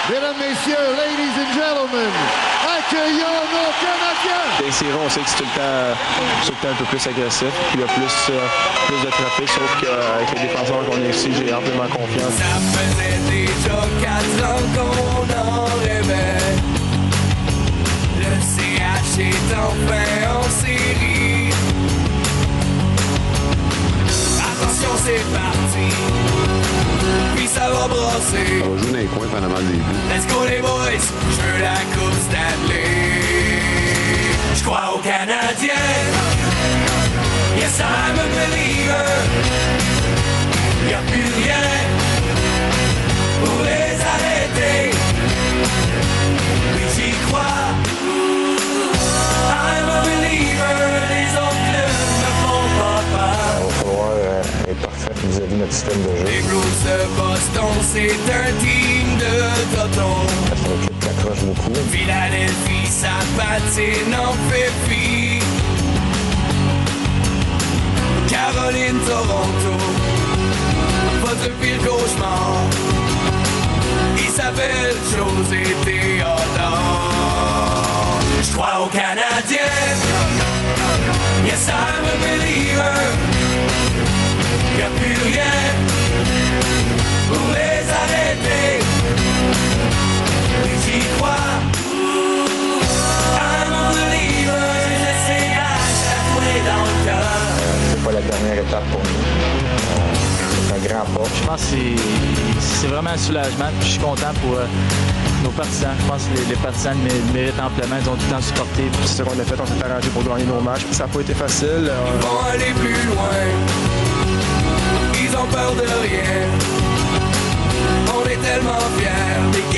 Mesdames, messieurs, ladies and gentlemen, accueillons nos Canadiens! Des séries, on sait que c'est tout le temps un peu plus agressif, puis il y a plus de trafic, sauf qu'avec les défenseurs qu'on a ici, j'ai amplement confiance. Ça faisait déjà 4 ans qu'on en rêvait. Le CH est enfin en série. Attention, c'est parti. Puis ça va brasser. On va jouer dans les coins pendant le début. Let's go les boys, je veux la coupe Stanley. Je crois aux Canadiens. Yes, I'm a believer. Y'a plus rien pour les arrêter. Oui, j'y crois. I'm a believer. Les autres clubs me font pas peur. Il va falloir être parfait vis-à-vis de notre système de jeu. Les Blues de Boston, c'est un team de Toton. C'est une équipe qui accroche beaucoup. Philadelphie, sa patine en fait fi. Caroline, Toronto, votre pile cauchemar. Il s'appelle José Théodore. Je crois aux Canadiens. Yes, I'm a believer. Y'a plus rien pour les arrêter. Oui, j'y crois. I'm a believer. Je sais à chaque fois dans le cœur. C'est pas la dernière étape pour nous. C'est un grand pas. Je pense que c'est vraiment un soulagement. Puis je suis content pour nos partisans. Je pense que les partisans méritent amplement. Ils ont tout le temps supporté. C'est ce qu'on a fait, on s'est arrangé pour gagner nos matchs. Ça n'a pas été facile. Ils vont aller plus loin. Ils ont peur de rien. On est tellement fiers des